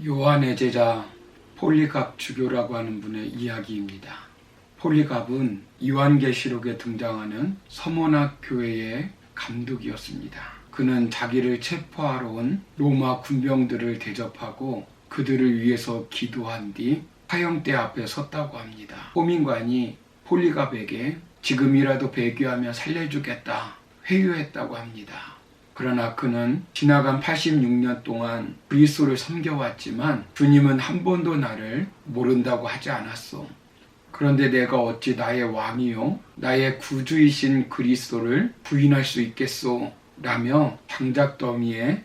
요한의 제자 폴리갑 주교라고 하는 분의 이야기입니다. 폴리갑은 요한계시록에 등장하는 서문학 교회의 감독이었습니다. 그는 자기를 체포하러 온 로마 군병들을 대접하고 그들을 위해서 기도한 뒤 화형대 앞에 섰다고 합니다. 호민관이 폴리갑에게 지금이라도 배교하며 살려주겠다 회유했다고 합니다. 그러나 그는 지나간 86년 동안 그리스도를 섬겨왔지만 주님은 한 번도 나를 모른다고 하지 않았어. 그런데 내가 어찌 나의 왕이요 나의 구주이신 그리스도를 부인할 수 있겠소? 라며 장작더미에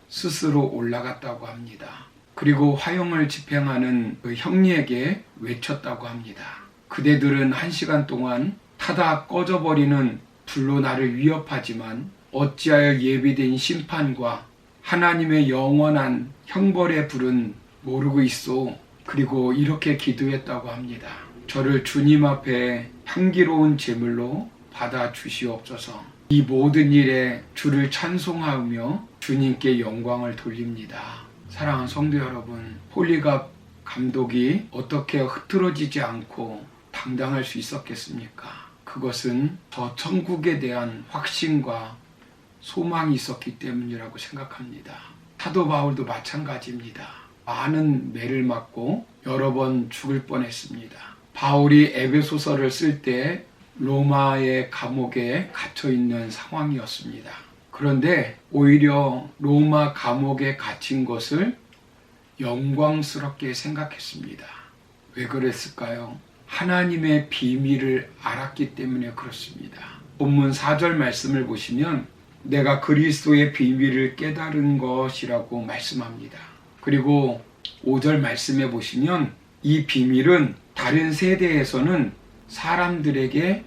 스스로 올라갔다고 합니다. 그리고 화형을 집행하는 그 형리에게 외쳤다고 합니다. 그대들은 1시간 동안 타다 꺼져버리는 불로 나를 위협하지만 어찌하여 예비된 심판과 하나님의 영원한 형벌의 불은 모르고 있소. 그리고 이렇게 기도했다고 합니다. 저를 주님 앞에 향기로운 제물로 받아 주시옵소서. 이 모든 일에 주를 찬송하며 주님께 영광을 돌립니다. 사랑하는 성도 여러분, 폴리갑 감독이 어떻게 흐트러지지 않고 당당할 수 있었겠습니까? 그것은 저 천국에 대한 확신과 소망이 있었기 때문이라고 생각합니다. 사도 바울도 마찬가지입니다. 많은 매를 맞고 여러 번 죽을 뻔했습니다. 바울이 에베소서를 쓸 때 로마의 감옥에 갇혀 있는 상황이었습니다. 그런데 오히려 로마 감옥에 갇힌 것을 영광스럽게 생각했습니다. 왜 그랬을까요? 하나님의 비밀을 알았기 때문에 그렇습니다. 본문 4절 말씀을 보시면 내가 그리스도의 비밀을 깨달은 것이라고 말씀합니다. 그리고 5절 말씀에 보시면 이 비밀은 다른 세대에서는 사람들에게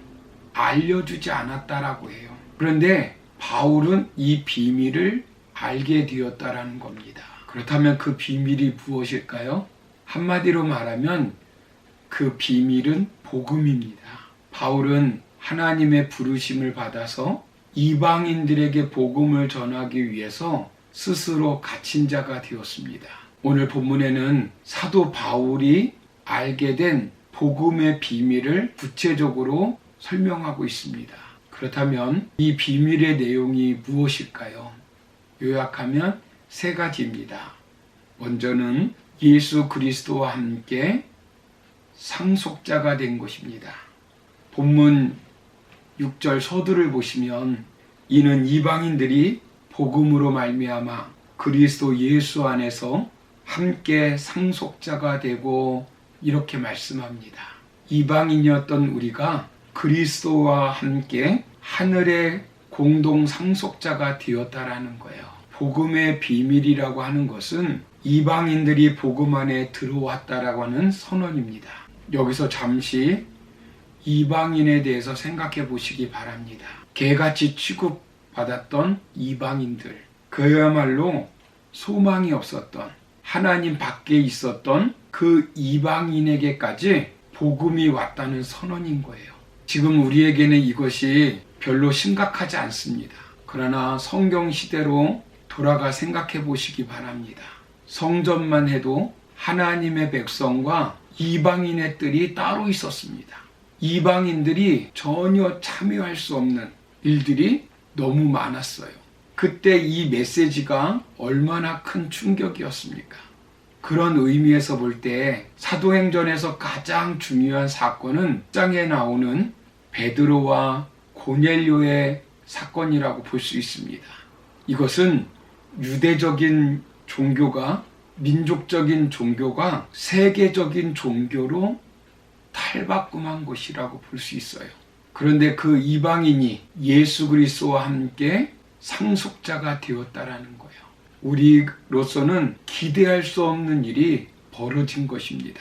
알려주지 않았다라고 해요. 그런데 바울은 이 비밀을 알게 되었다라는 겁니다. 그렇다면 그 비밀이 무엇일까요? 한마디로 말하면 그 비밀은 복음입니다. 바울은 하나님의 부르심을 받아서 이방인들에게 복음을 전하기 위해서 스스로 갇힌 자가 되었습니다. 오늘 본문에는 사도 바울이 알게 된 복음의 비밀을 구체적으로 설명하고 있습니다. 그렇다면 이 비밀의 내용이 무엇일까요? 요약하면 3가지입니다. 먼저는 예수 그리스도와 함께 상속자가 된 것입니다. 본문 6절 서두를 보시면 이는 이방인들이 복음으로 말미암아 그리스도 예수 안에서 함께 상속자가 되고 이렇게 말씀합니다. 이방인이었던 우리가 그리스도와 함께 하늘의 공동 상속자가 되었다라는 거예요. 복음의 비밀이라고 하는 것은 이방인들이 복음 안에 들어왔다라고 하는 선언입니다. 여기서 잠시 이방인에 대해서 생각해 보시기 바랍니다. 개같이 취급받았던 이방인들, 그야말로 소망이 없었던 하나님 밖에 있었던 그 이방인에게까지 복음이 왔다는 선언인 거예요. 지금 우리에게는 이것이 별로 심각하지 않습니다. 그러나 성경 시대로 돌아가 생각해 보시기 바랍니다. 성전만 해도 하나님의 백성과 이방인의 뜰이 따로 있었습니다. 이방인들이 전혀 참여할 수 없는 일들이 너무 많았어요. 그때 이 메시지가 얼마나 큰 충격이었습니까? 그런 의미에서 볼 때 사도행전에서 가장 중요한 사건은 1장에 나오는 베드로와 고넬료의 사건이라고 볼 수 있습니다. 이것은 유대적인 종교가 민족적인 종교가 세계적인 종교로 탈바꿈한 것이라고 볼 수 있어요. 그런데 그 이방인이 예수 그리스도와 함께 상속자가 되었다라는 거예요. 우리로서는 기대할 수 없는 일이 벌어진 것입니다.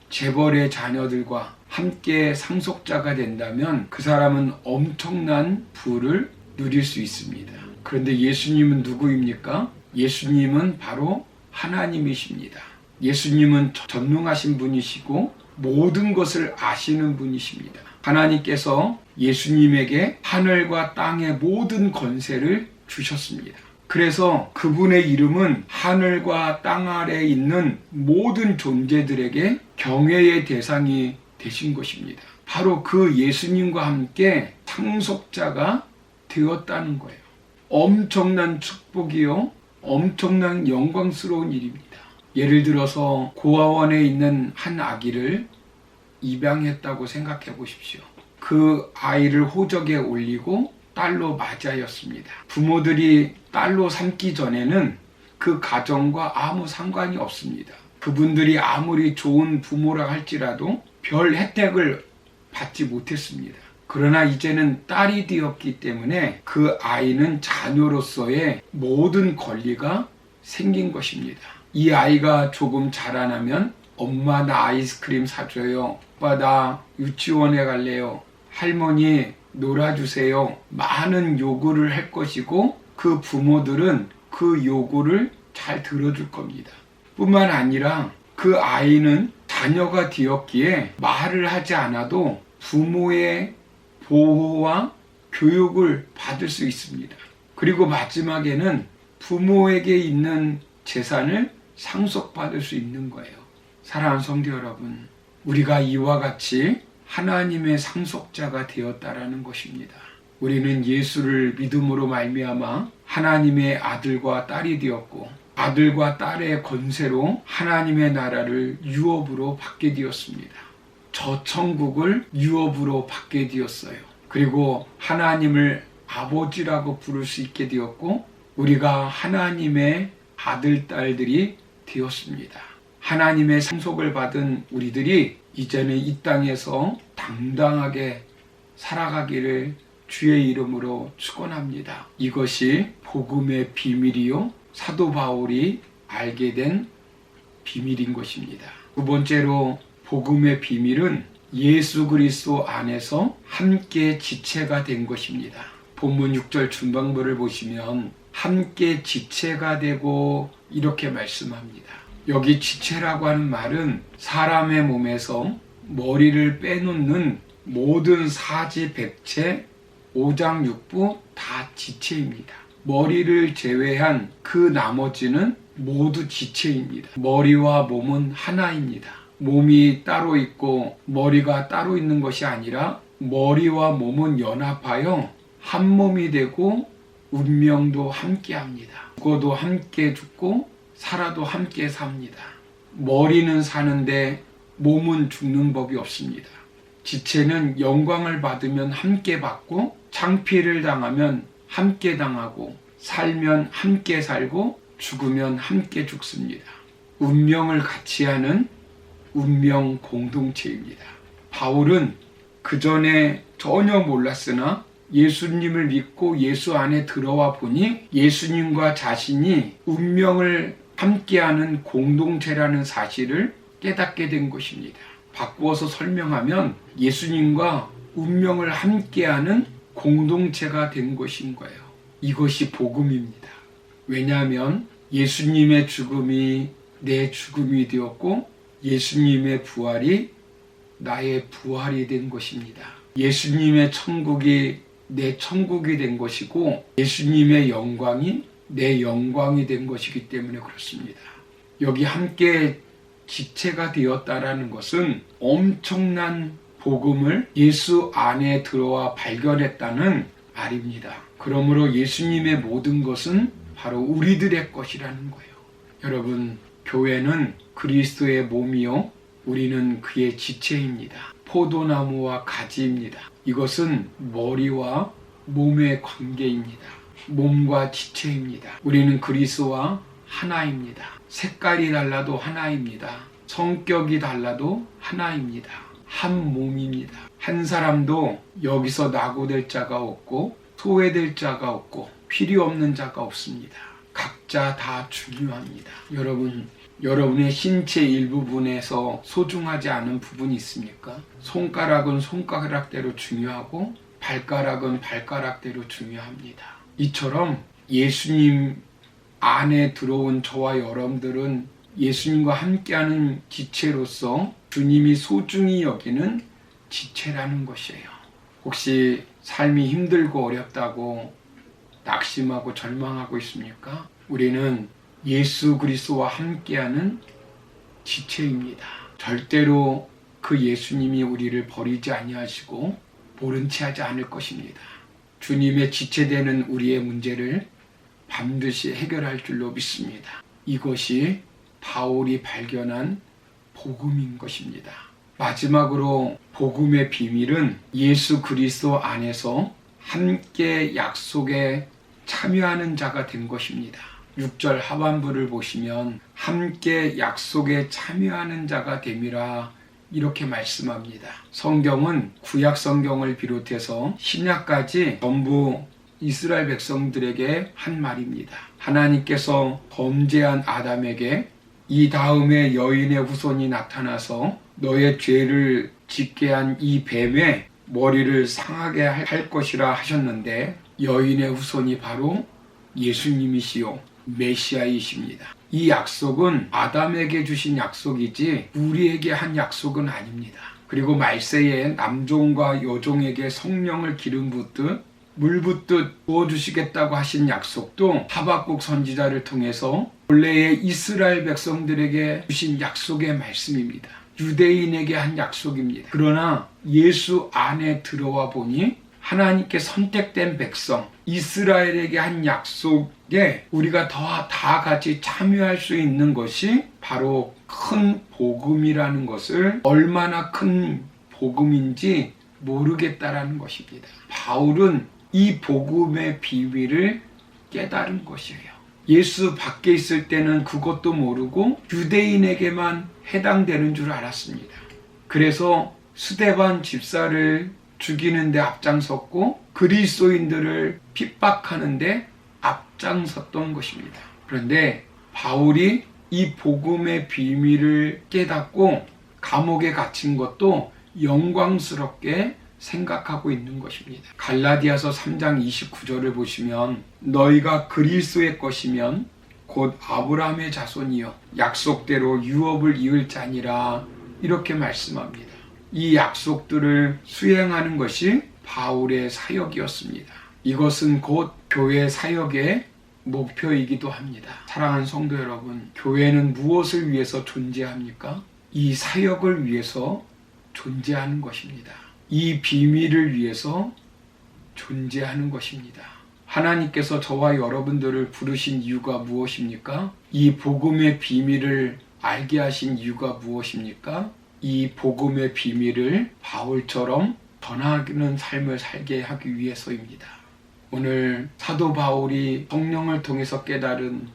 재벌의 자녀들과 함께 상속자가 된다면 그 사람은 엄청난 부를 누릴 수 있습니다. 그런데 예수님은 누구입니까? 예수님은 바로 하나님이십니다. 예수님은 전능하신 분이시고 모든 것을 아시는 분이십니다. 하나님께서 예수님에게 하늘과 땅의 모든 권세를 주셨습니다. 그래서 그분의 이름은 하늘과 땅 아래에 있는 모든 존재들에게 경외의 대상이 되신 것입니다. 바로 그 예수님과 함께 상속자가 되었다는 거예요. 엄청난 축복이요, 엄청난 영광스러운 일입니다. 예를 들어서 고아원에 있는 한 아기를 입양했다고 생각해 보십시오. 그 아이를 호적에 올리고 딸로 맞이하였습니다. 부모들이 딸로 삼기 전에는 그 가정과 아무 상관이 없습니다. 그분들이 아무리 좋은 부모라 할지라도 별 혜택을 받지 못했습니다. 그러나 이제는 딸이 되었기 때문에 그 아이는 자녀로서의 모든 권리가 생긴 것입니다. 이 아이가 조금 자라나면 엄마 나 아이스크림 사줘요. 오빠 나 유치원에 갈래요. 할머니 놀아주세요. 많은 요구를 할 것이고 그 부모들은 그 요구를 잘 들어줄 겁니다. 뿐만 아니라 그 아이는 자녀가 되었기에 말을 하지 않아도 부모의 보호와 교육을 받을 수 있습니다. 그리고 마지막에는 부모에게 있는 재산을 상속받을 수 있는 거예요. 사랑하는 성도 여러분, 우리가 이와 같이 하나님의 상속자가 되었다라는 것입니다. 우리는 예수를 믿음으로 말미암아 하나님의 아들과 딸이 되었고 아들과 딸의 권세로 하나님의 나라를 유업으로 받게 되었습니다. 저 천국을 유업으로 받게 되었어요. 그리고 하나님을 아버지라고 부를 수 있게 되었고 우리가 하나님의 아들, 딸들이 되었습니다. 하나님의 상속을 받은 우리들이 이제는 이 땅에서 당당하게 살아가기를 주의 이름으로 축원합니다. 이것이 복음의 비밀이요, 사도 바울이 알게 된 비밀인 것입니다. 두 번째로 복음의 비밀은 예수 그리스도 안에서 함께 지체가 된 것입니다. 본문 6절 중반부를 보시면 함께 지체가 되고 이렇게 말씀합니다. 여기 지체라고 하는 말은 사람의 몸에서 머리를 빼놓는 모든 사지, 백체, 오장육부 다 지체입니다. 머리를 제외한 그 나머지는 모두 지체입니다. 머리와 몸은 하나입니다. 몸이 따로 있고 머리가 따로 있는 것이 아니라 머리와 몸은 연합하여 한 몸이 되고 운명도 함께합니다. 죽어도 함께 죽고 살아도 함께 삽니다. 머리는 사는데 몸은 죽는 법이 없습니다. 지체는 영광을 받으면 함께 받고 창피를 당하면 함께 당하고 살면 함께 살고 죽으면 함께 죽습니다. 운명을 같이 하는 운명 공동체입니다. 바울은 그 전에 전혀 몰랐으나 예수님을 믿고 예수 안에 들어와 보니 예수님과 자신이 운명을 함께하는 공동체라는 사실을 깨닫게 된 것입니다. 바꾸어서 설명하면 예수님과 운명을 함께하는 공동체가 된 것인 거예요. 이것이 복음입니다. 왜냐하면 예수님의 죽음이 내 죽음이 되었고 예수님의 부활이 나의 부활이 된 것입니다. 예수님의 천국이 내 천국이 된 것이고 예수님의 영광이 내 영광이 된 것이기 때문에 그렇습니다. 여기 함께 지체가 되었다라는 것은 엄청난 복음을 예수 안에 들어와 발견했다는 말입니다. 그러므로 예수님의 모든 것은 바로 우리들의 것이라는 거예요. 여러분, 교회는 그리스도의 몸이요, 우리는 그의 지체입니다. 포도나무와 가지입니다. 이것은 머리와 몸의 관계입니다. 몸과 지체입니다. 우리는 그리스도와 하나입니다. 색깔이 달라도 하나입니다. 성격이 달라도 하나입니다. 한 몸입니다. 한 사람도 여기서 낙오될 자가 없고 소외될 자가 없고 필요 없는 자가 없습니다. 각자 다 중요합니다. 여러분의 신체 일부분에서 소중하지 않은 부분이 있습니까? 손가락은 손가락대로 중요하고 발가락은 발가락대로 중요합니다. 이처럼 예수님 안에 들어온 저와 여러분들은 예수님과 함께하는 지체로서 주님이 소중히 여기는 지체라는 것이에요. 혹시 삶이 힘들고 어렵다고 낙심하고 절망하고 있습니까? 우리는 예수 그리스도와 함께하는 지체입니다. 절대로 그 예수님이 우리를 버리지 아니하시고 모른 채 하지 않을 것입니다. 주님의 지체되는 우리의 문제를 반드시 해결할 줄로 믿습니다. 이것이 바울이 발견한 복음인 것입니다. 마지막으로 복음의 비밀은 예수 그리스도 안에서 함께 약속에 참여하는 자가 된 것입니다. 6절 하반부를 보시면 함께 약속에 참여하는 자가 됨이라 이렇게 말씀합니다. 성경은 구약 성경을 비롯해서 신약까지 전부 이스라엘 백성들에게 한 말입니다. 하나님께서 범죄한 아담에게 이 다음에 여인의 후손이 나타나서 너의 죄를 짓게 한 이 뱀의 머리를 상하게 할 것이라 하셨는데 여인의 후손이 바로 예수님이시요 메시아이십니다. 이 약속은 아담에게 주신 약속이지 우리에게 한 약속은 아닙니다. 그리고 말세에 남종과 여종에게 성령을 기름 붓듯 물 붓듯 부어주시겠다고 하신 약속도 하박국 선지자를 통해서 본래의 이스라엘 백성들에게 주신 약속의 말씀입니다. 유대인에게 한 약속입니다. 그러나 예수 안에 들어와 보니 하나님께 선택된 백성 이스라엘에게 한 약속에 우리가 다 같이 참여할 수 있는 것이 바로 큰 복음이라는 것을 얼마나 큰 복음인지 모르겠다라는 것입니다. 바울은 이 복음의 비밀을 깨달은 것이에요. 예수 밖에 있을 때는 그것도 모르고 유대인에게만 해당되는 줄 알았습니다. 그래서 스데반 집사를 죽이는 데 앞장섰고 그리스도인들을 핍박하는 데 앞장섰던 것입니다. 그런데 바울이 이 복음의 비밀을 깨닫고 감옥에 갇힌 것도 영광스럽게 생각하고 있는 것입니다. 갈라디아서 3장 29절을 보시면 너희가 그리스도의 것이면 곧 아브라함의 자손이요 약속대로 유업을 이을 자니라 이렇게 말씀합니다. 이 약속들을 수행하는 것이 바울의 사역이었습니다. 이것은 곧 교회 사역의 목표이기도 합니다. 사랑하는 성도 여러분, 교회는 무엇을 위해서 존재합니까? 이 사역을 위해서 존재하는 것입니다. 이 비밀을 위해서 존재하는 것입니다. 하나님께서 저와 여러분들을 부르신 이유가 무엇입니까? 이 복음의 비밀을 알게 하신 이유가 무엇입니까? 이 복음의 비밀을 바울처럼 전하는 삶을 살게 하기 위해서입니다. 오늘 사도 바울이 성령을 통해서 깨달은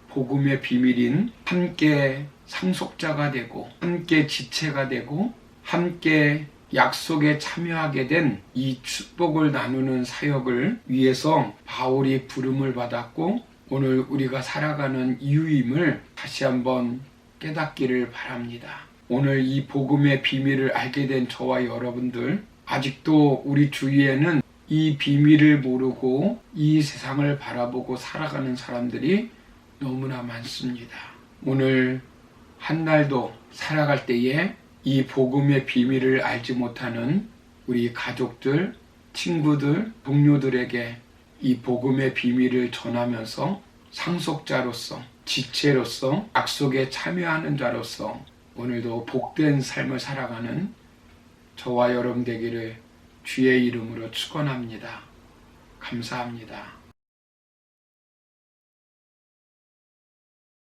복음의 비밀인 함께 상속자가 되고 함께 지체가 되고 함께 약속에 참여하게 된 이 축복을 나누는 사역을 위해서 바울이 부름을 받았고 오늘 우리가 살아가는 이유임을 다시 한번 깨닫기를 바랍니다. 오늘 이 복음의 비밀을 알게 된 저와 여러분들 아직도 우리 주위에는 이 비밀을 모르고 이 세상을 바라보고 살아가는 사람들이 너무나 많습니다. 오늘 한 날도 살아갈 때에 이 복음의 비밀을 알지 못하는 우리 가족들, 친구들, 동료들에게 이 복음의 비밀을 전하면서 상속자로서, 지체로서, 약속에 참여하는 자로서 오늘도 복된 삶을 살아가는 저와 여러분 되기를 주의 이름으로 축원합니다. 감사합니다.